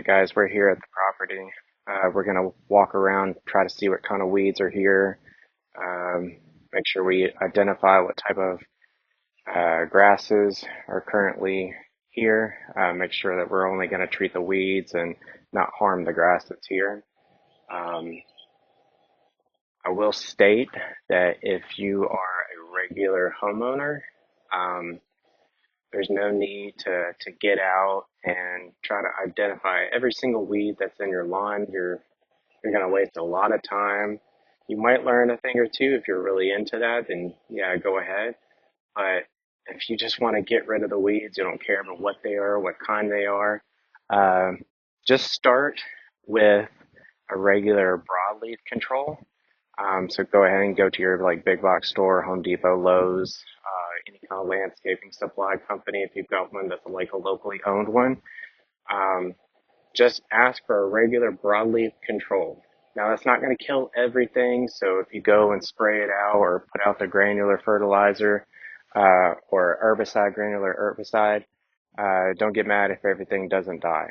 Alright guys, we're here at the property. We're going to walk around, try to see what kind of weeds are here, make sure we identify what type of grasses are currently here, make sure that we're only going to treat the weeds and not harm the grass that's here. Um, I will state that if you are a regular homeowner, um, there's no need to get out and try to identify every single weed that's in your lawn. You're going to waste a lot of time. You might learn a thing or two if you're really into that, then yeah, go ahead. But if you just want to get rid of the weeds, you don't care about what they are, what kind they are, um, just start with a regular broadleaf control. So go ahead and go to your like big box store, Home Depot, Lowe's, any kind of landscaping supply company if you've got one that's like a locally owned one. Um, just ask for a regular broadleaf control. Now that's not going to kill everything, so if you go and spray it out or put out the granular fertilizer or herbicide, granular herbicide, don't get mad if everything doesn't die.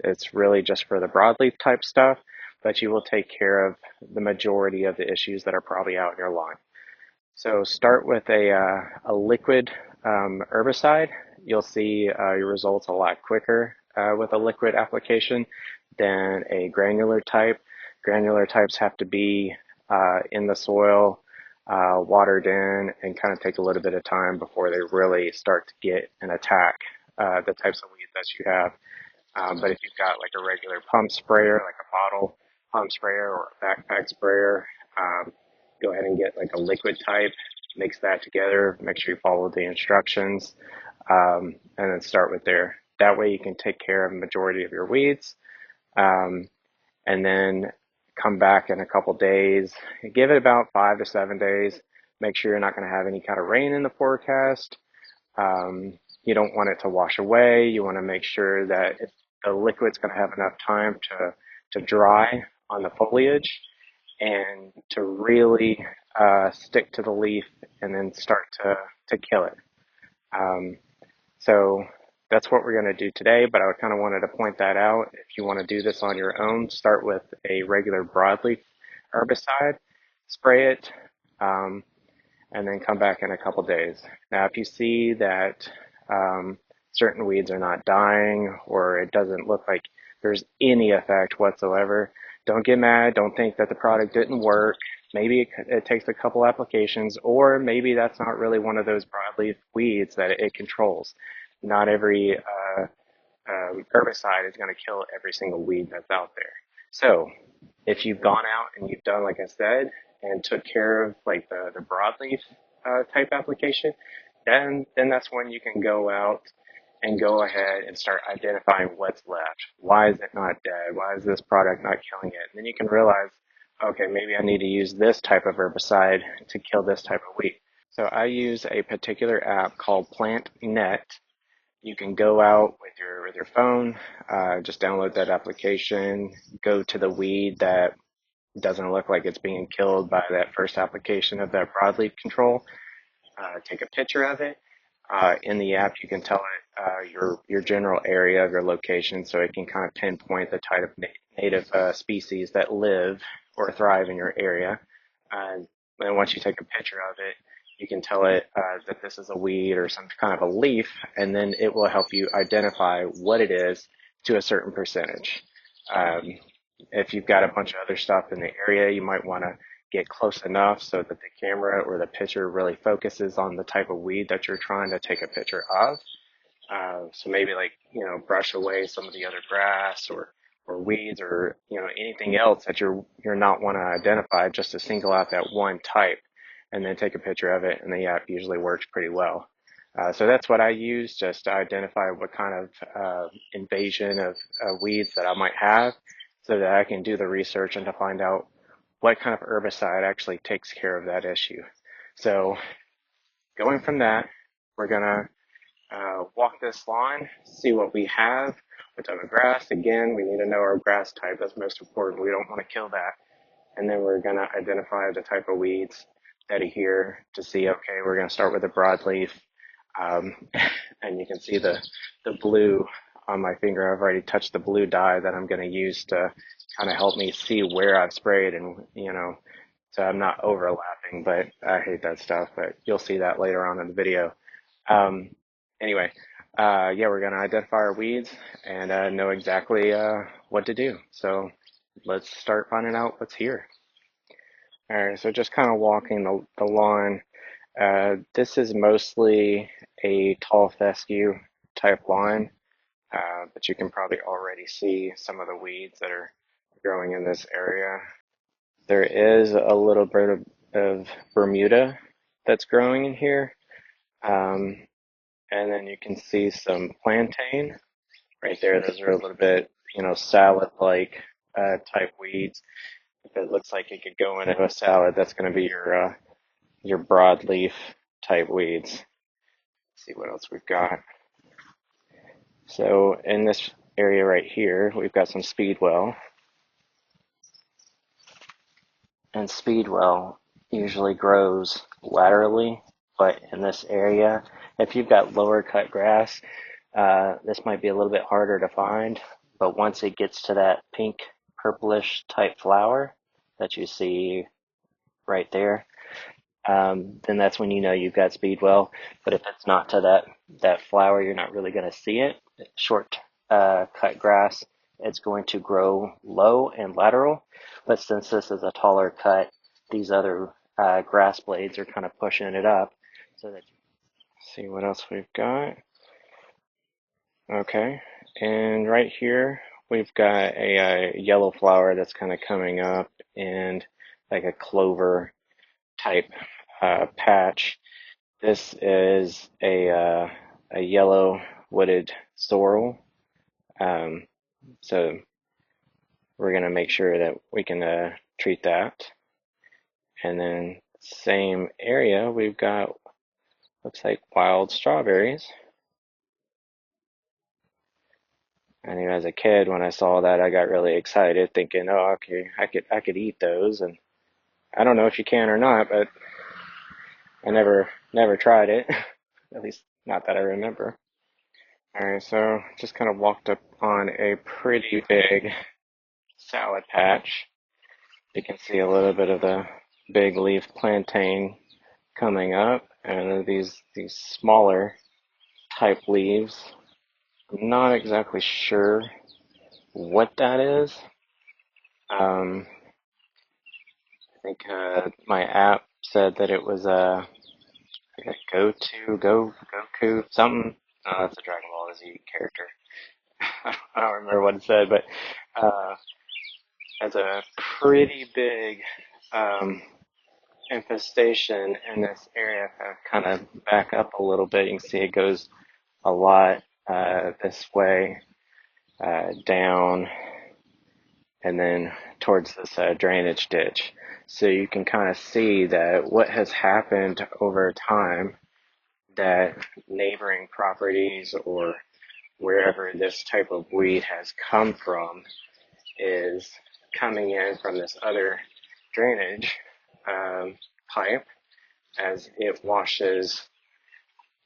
It's really just for the broadleaf type stuff, but you will take care of the majority of the issues that are probably out in your lawn. So start with a liquid herbicide. You'll see your results a lot quicker with a liquid application than a granular type. Granular types have to be in the soil, watered in, and kind of take a little bit of time before they really start to get and attack the types of weeds that you have. But if you've got like a regular pump sprayer, like a bottle pump sprayer or a backpack sprayer, go ahead and get like a liquid type, mix that together, make sure you follow the instructions, and then start with there. That way you can take care of the majority of your weeds, and then come back in a couple days. Give it about 5 to 7 days. Make sure you're not going to have any kind of rain in the forecast. You don't want it to wash away. You want to make sure that if the liquid's going to have enough time to dry on the foliage and to really stick to the leaf and then start to kill it. So that's what we're going to do today, but I kind of wanted to point that out. If you want to do this on your own, start with a regular broadleaf herbicide, spray it, and then come back in a couple days. Now, if you see that certain weeds are not dying or it doesn't look like there's any effect whatsoever, don't get mad. Don't think that the product didn't work. Maybe it takes a couple applications, or maybe that's not really one of those broadleaf weeds that it controls. Not every herbicide is going to kill every single weed that's out there. So if you've gone out and you've done, like I said, and took care of like the broadleaf type application, then that's when you can go out and go ahead and start identifying what's left. Why is it not dead? Why is this product not killing it? And then you can realize, okay, maybe I need to use this type of herbicide to kill this type of weed. So I use a particular app called PlantNet. You can go out with your phone, just download that application, go to the weed that doesn't look like it's being killed by that first application of that broadleaf control, take a picture of it. In the app, you can tell it your general area of your location, so it can kind of pinpoint the type of native species that live or thrive in your area. And then once you take a picture of it, you can tell it that this is a weed or some kind of a leaf, and then it will help you identify what it is to a certain percentage. If you've got a bunch of other stuff in the area, you might want to get close enough so that the camera or the picture really focuses on the type of weed that you're trying to take a picture of. So maybe like, brush away some of the other grass or weeds or, anything else that you're not want to identify, just to single out that one type and then take a picture of it. And the app usually works pretty well. So that's what I use, just to identify what kind of invasion of weeds that I might have, so that I can do the research and to find out what kind of herbicide actually takes care of that issue. So going from that, we're going to walk this lawn, see what we have, what type of grass. Again, we need to know our grass type. That's most important. We don't want to kill that. And then we're going to identify the type of weeds that are here to see, okay, we're going to start with a broadleaf. And you can see the blue on my finger. I've already touched the blue dye that I'm going to use to kind of help me see where I've sprayed, and so I'm not overlapping, but I hate that stuff, but you'll see that later on in the video. Um, anyway, yeah, we're going to identify our weeds and know exactly what to do. So let's start finding out what's here. All right, so just kind of walking the lawn. This is mostly a tall fescue type lawn, but you can probably already see some of the weeds that are growing in this area. There is a little bit of Bermuda that's growing in here. Um, and then you can see some plantain right there. Those are a little bit, salad-like type weeds. If it looks like it could go into a salad, that's going to be your broadleaf type weeds. Let's see what else we've got. So in this area right here, we've got some speedwell. And speedwell usually grows laterally, but in this area, if you've got lower cut grass, this might be a little bit harder to find. But once it gets to that pink purplish type flower that you see right there, then that's when you know you've got speedwell. But if it's not to that flower, you're not really going to see it. Short cut grass, it's going to grow low and lateral. But since this is a taller cut, these other grass blades are kind of pushing it up. So that see what else we've got. Okay, and right here we've got a yellow flower that's kind of coming up, and like a clover type patch. This is a yellow wooded sorrel. So we're going to make sure that we can treat that. And then same area, we've got, looks like wild strawberries. I knew as a kid when I saw that, I got really excited, thinking, "Oh, okay, I could eat those." And I don't know if you can or not, but I never tried it. At least not that I remember. All right, so just kind of walked up on a pretty big salad patch. You can see a little bit of the big leaf plantain coming up, and these smaller type leaves. I'm not exactly sure what that is. I think my app said that it was a Goku something. Oh, that's a Dragon Ball Z character. I don't remember what it said, but uh, has a pretty big um, infestation in this area. If I kind of back up a little bit, you can see it goes a lot this way, down, and then towards this drainage ditch. So you can kind of see that what has happened over time, that neighboring properties or wherever this type of weed has come from is coming in from this other drainage pipe as it washes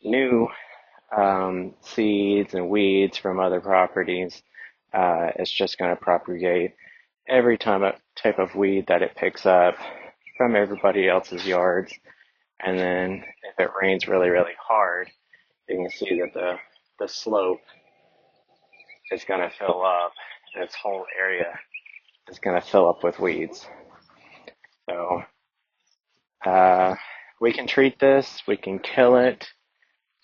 new seeds and weeds from other properties. It's just going to propagate every type of weed that it picks up from everybody else's yards. And then if it rains really, really hard, you can see that the slope is going to fill up. This whole area is going to fill up with weeds. So we can treat this, we can kill it,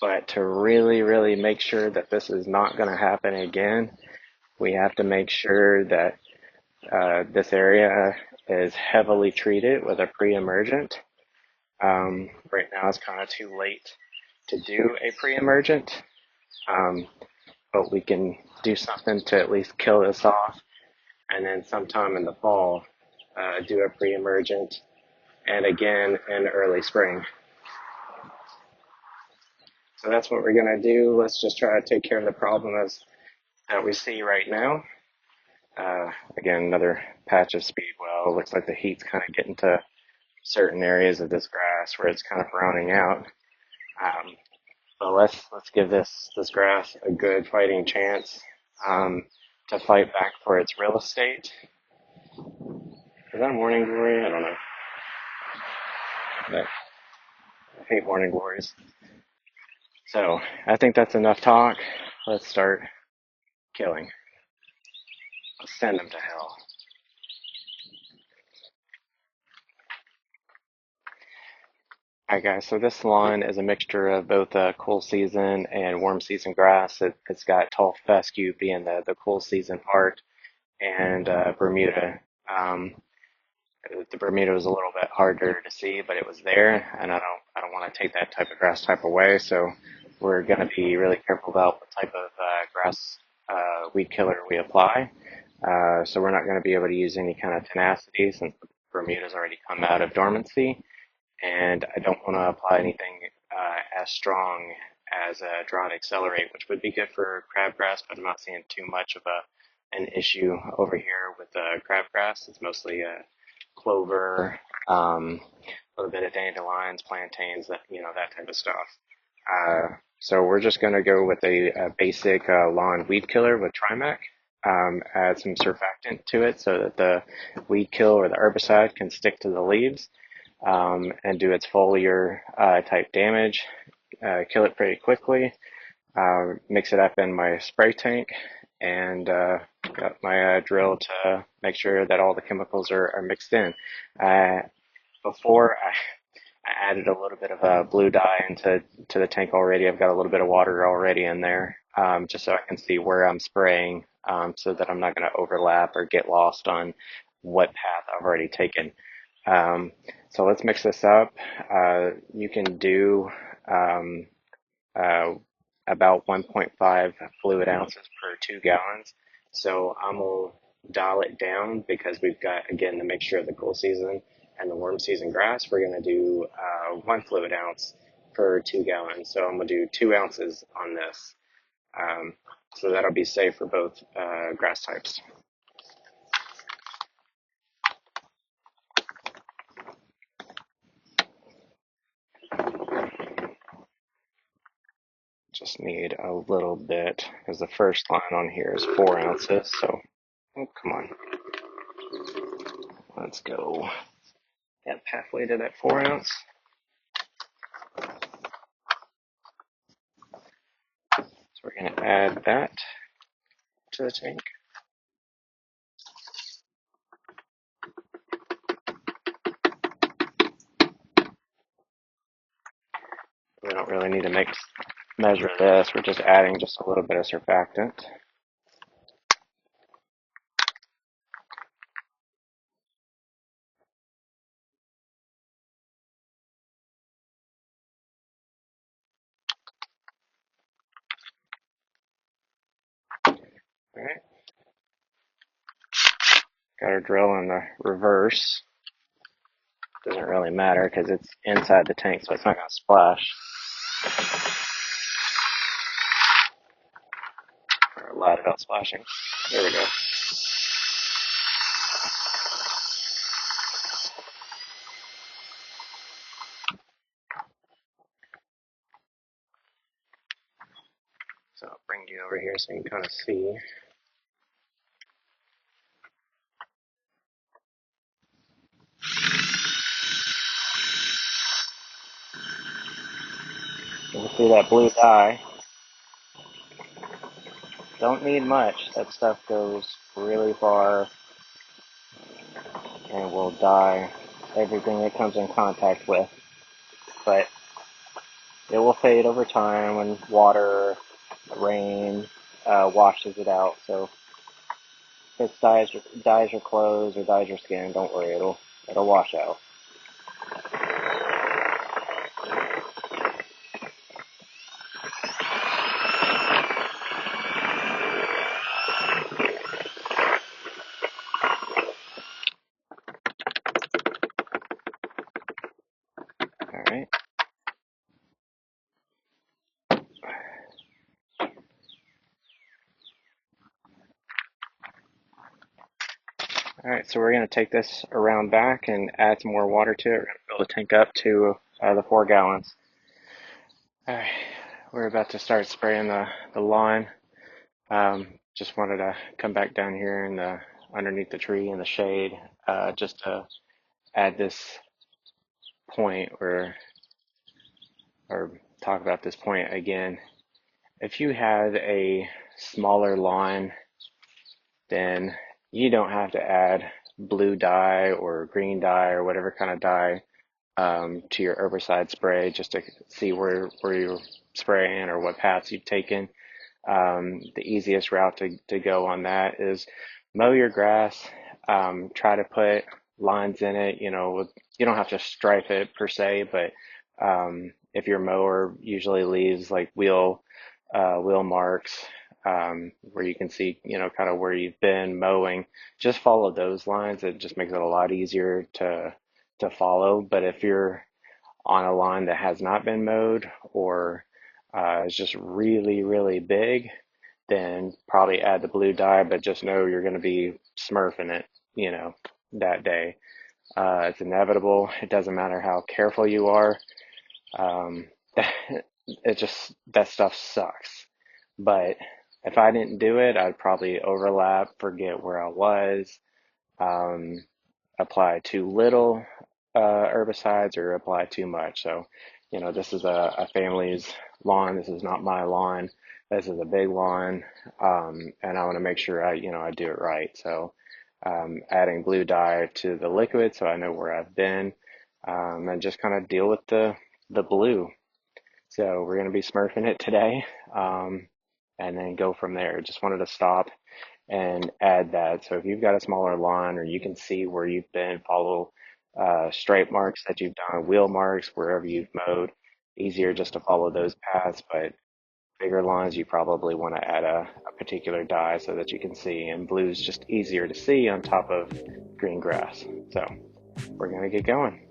but to really, really make sure that this is not going to happen again, we have to make sure that this area is heavily treated with a pre-emergent. Right now it's kind of too late to do a pre-emergent, but we can do something to at least kill this off, and then sometime in the fall do a pre-emergent, and again in early spring. So that's what we're going to do. Let's just try to take care of the problem that we see right now. Again, another patch of speedwell. Looks like the heat's kind of getting to certain areas of this grass where it's kind of browning out. So let's give this grass a good fighting chance um, to fight back for its real estate. Is that a morning glory? I don't know. But I hate morning glories. So I think that's enough talk. Let's start killing. Let's send them to hell. Alright guys, so this lawn is a mixture of both cool season and warm season grass. It's got tall fescue being the cool season part, and Bermuda. Um, the Bermuda was a little bit harder to see, but it was there, and I don't want to take that type of grass type away. So we're going to be really careful about what type of grass weed killer we apply. So we're not going to be able to use any kind of tenacity since the Bermuda's already come out of dormancy, and I don't want to apply anything as strong as Drought Accelerate, which would be good for crabgrass, but I'm not seeing too much of an issue over here with crabgrass. It's mostly clover, a little bit of dandelions, plantains, that type of stuff. So we're just going to go with a basic lawn weed killer with Trimac. Add some surfactant to it so that the weed kill or the herbicide can stick to the leaves and do its foliar type damage. Kill it pretty quickly. Mix it up in my spray tank and got my drill to make sure that all the chemicals are mixed in. Uh, Before I added a little bit of blue dye into the tank already. I've got a little bit of water already in there, just so I can see where I'm spraying, so that I'm not going to overlap or get lost on what path I've already taken. Um, so let's mix this up. You can do uh, about 1.5 fluid ounces per 2 gallons. So I'm going to dial it down because we've got, again, the mixture of the cool season and the warm season grass. We're going to do 1 fluid ounce per 2 gallons. So I'm going to do 2 ounces on this. Um, so that'll be safe for both grass types. Just need a little bit because the first line on here is 4 ounces. So, oh, come on. Let's go. Yep, halfway to that 4 ounce. So we're going to add that to the tank. We don't really need to measure this. We're just adding just a little bit of surfactant. All right. Got our drill in the reverse. Doesn't really matter because it's inside the tank, so it's not going to splash. Or loud about splashing. There we go. So I'll bring you over here so you can kind of see. You can see that blue dye. Don't need much. That stuff goes really far and will dye everything it comes in contact with. But it will fade over time when water, rain washes it out. So if it dyes your clothes or dyes your skin, don't worry, it'll wash out. All right. All right, so we're going to take this around back and add some more water to it. We're going to fill the tank up to the 4 gallons. All right, we're about to start spraying the lawn. Just wanted to come back down here in the underneath the tree in the shade, just to add this point or talk about this point again. If you have a smaller lawn, then you don't have to add blue dye or green dye or whatever kind of dye to your herbicide spray just to see where you're spraying or what paths you've taken. The easiest route to go on that is mow your grass. Try to put lines in it. You don't have to stripe it per se, but if your mower usually leaves like wheel marks where you can see, kind of where you've been mowing, just follow those lines. It just makes it a lot easier to follow. But if you're on a line that has not been mowed or is just really, really big, then probably add the blue dye, but just know you're going to be smurfing it, that day. It's inevitable. It doesn't matter how careful you are. Um, that stuff sucks. But if I didn't do it, I'd probably overlap, forget where I was, um, apply too little herbicides or apply too much. So, this is a family's lawn. This is not my lawn. This is a big lawn, and I want to make sure I do it right. So, adding blue dye to the liquid so I know where I've been, and just kind of deal with the blue. So we're going to be smurfing it today, and then go from there. Just wanted to stop and add that. So if you've got a smaller lawn or you can see where you've been, follow stripe marks that you've done, wheel marks wherever you've mowed. Easier just to follow those paths, but bigger lawns you probably want to add a particular dye so that you can see. And blue's just easier to see on top of green grass. So we're going to get going.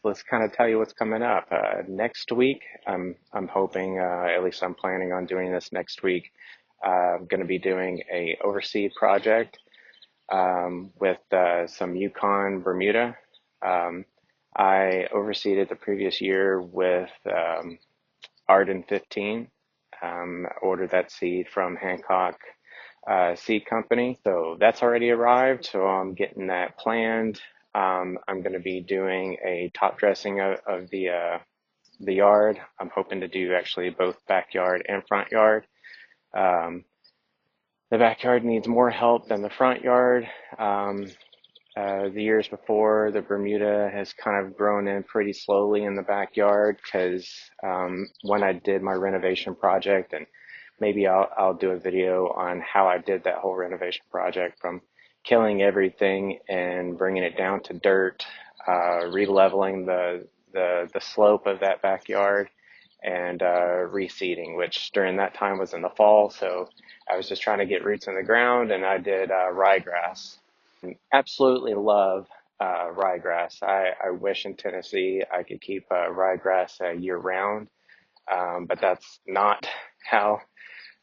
Let's kind of tell you what's coming up next week. I'm hoping, at least I'm planning on doing this next week. I'm going to be doing a overseed project with some Yukon Bermuda. Um, I overseeded the previous year with Arden 15. Ordered that seed from Hancock Seed Company, so that's already arrived. So I'm getting that planned. I'm going to be doing a top dressing of the yard. I'm hoping to do actually both backyard and front yard. Um, the backyard needs more help than the front yard. The years before, the Bermuda has kind of grown in pretty slowly in the backyard because when I did my renovation project, and maybe I'll do a video on how I did that whole renovation project from killing everything and bringing it down to dirt, re-leveling the slope of that backyard, and reseeding, which during that time was in the fall, so I was just trying to get roots in the ground, and I did ryegrass. Absolutely love ryegrass. I wish in Tennessee I could keep ryegrass year round, but that's not how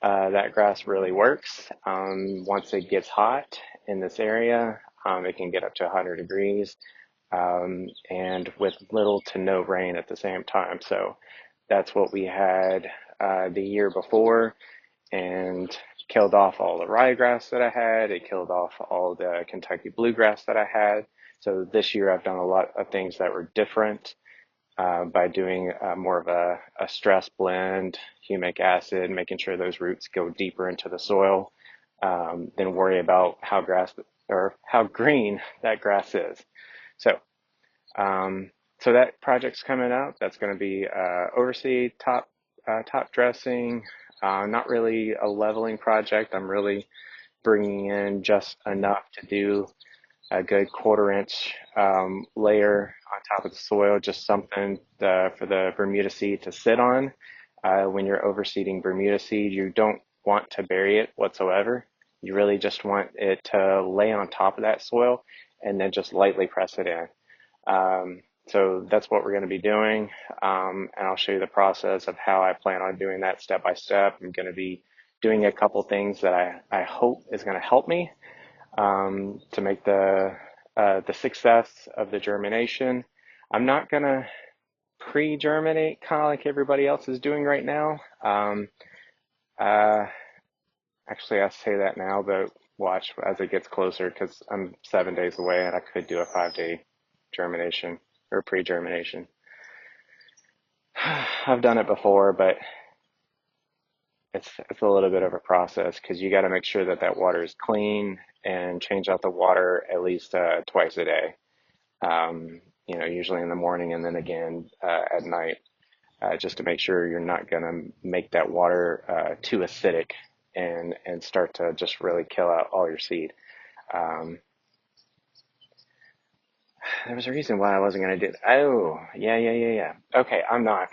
that grass really works. Once it gets hot in this area, it can get up to 100 degrees, and with little to no rain at the same time. So that's what we had the year before, and killed off all the ryegrass that I had. It killed off all the Kentucky bluegrass that I had. So this year I've done a lot of things that were different by doing more of a stress blend, humic acid, making sure those roots go deeper into the soil, than worry about how grass or how green that grass is. So, so that project's coming up. That's going to be overseed, top dressing. Not really a leveling project. I'm really bringing in just enough to do a good quarter-inch layer on top of the soil, just something for the Bermuda seed to sit on. When you're overseeding Bermuda seed, you don't want to bury it whatsoever. You really just want it to lay on top of that soil and then just lightly press it in. So that's what we're going to be doing, and I'll show you the process of how I plan on doing that step by step. I'm going to be doing a couple things that I hope is going to help me to make the success of the germination. I'm not going to pre-germinate kind of like everybody else is doing right now. Uh, Actually, I say that now, but watch as it gets closer because I'm 7 days away and I could do a 5-day germination or pre-germination. I've done it before, but it's a little bit of a process because you got to make sure that that water is clean and change out the water at least twice a day. Usually in the morning and then again at night, just to make sure you're not going to make that water too acidic and start to just really kill out all your seed. Um, There was a reason why I wasn't going to do that. Oh, yeah. Okay, I'm not.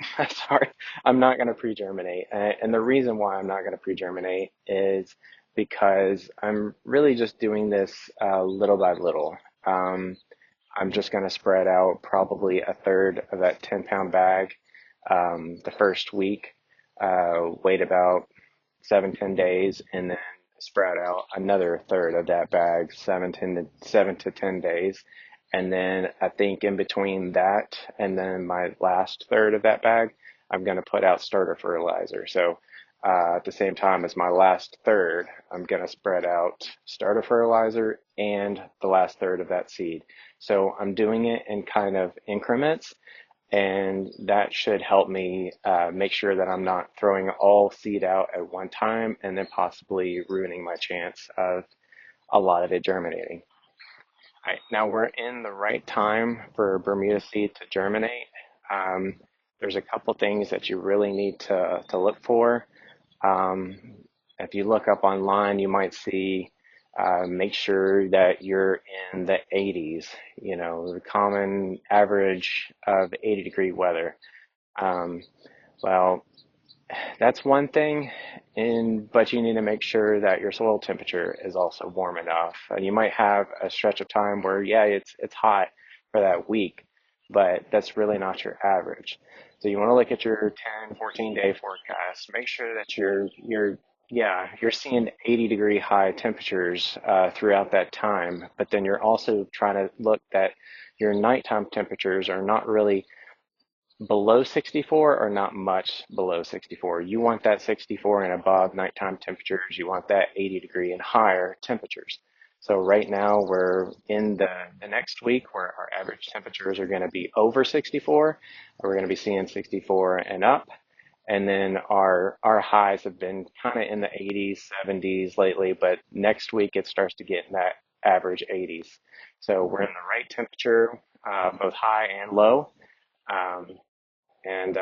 Sorry. I'm not going to pre-germinate. And the reason why I'm not going to pre-germinate is because I'm really just doing this little by little. Um, I'm just going to spread out probably a third of that 10-pound bag the first week, wait about 7, 10 days, and then spread out another third of that bag 7 to 10 days. And then I think in between that and then my last third of that bag, I'm going to put out starter fertilizer. So at the same time as my last third, I'm going to spread out starter fertilizer and the last third of that seed. So I'm doing it in kind of increments, and that should help me make sure that I'm not throwing all seed out at one time and then possibly ruining my chance of a lot of it germinating. All right, now we're in the right time for Bermuda seed to germinate. Um, there's a couple things that you really need to look for. Um, if you look up online, you might see make sure that you're in the 80s, the common average of 80-degree weather. Um, well, that's one thing, but you need to make sure that your soil temperature is also warm enough. You might have a stretch of time where, yeah, it's hot for that week, but that's really not your average. So you want to look at your 10, 14-day forecast. Make sure that you're seeing 80-degree high temperatures throughout that time, but then you're also trying to look that your nighttime temperatures are not really below 64 or not much below 64. You want that 64 and above nighttime temperatures. You want that 80-degree and higher temperatures. So right now we're in the next week where our average temperatures are going to be over 64. We're going to be seeing 64 and up. And then our highs have been kind of in the 80s, 70s lately, but next week it starts to get in that average 80s. So we're in the right temperature, both high and low. Um, and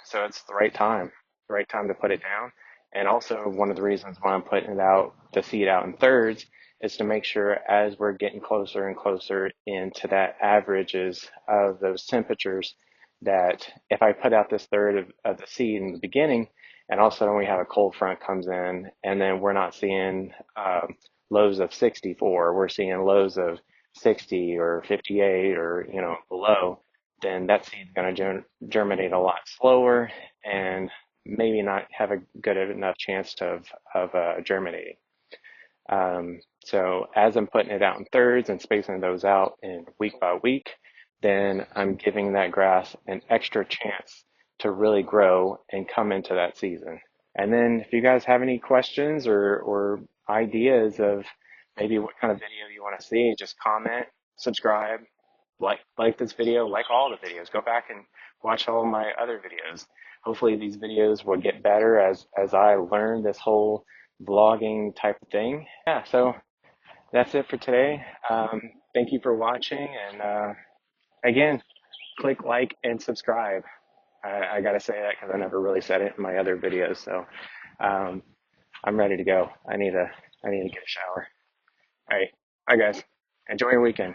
so it's the right time to put it down. And also one of the reasons why I'm putting it out, the seed out in thirds, is to make sure as we're getting closer and closer into that averages of those temperatures, that if I put out this third of the seed in the beginning, and all of a sudden we have a cold front comes in, and then we're not seeing lows of 64, we're seeing lows of 60 or 58 or below, then that seed's going to germinate a lot slower and maybe not have a good enough chance of germinating. So as I'm putting it out in thirds and spacing those out in week by week, then I'm giving that grass an extra chance to really grow and come into that season. And then if you guys have any questions or ideas of maybe what kind of video you want to see, just comment, subscribe, like this video, like all the videos. Go back and watch all my other videos. Hopefully these videos will get better as I learn this whole vlogging type of thing. Yeah, so that's it for today. Thank you for watching, and again, click like and subscribe. I gotta say that because I never really said it in my other videos. So um, I'm ready to go. I need to get a shower. All right, bye guys. Enjoy your weekend.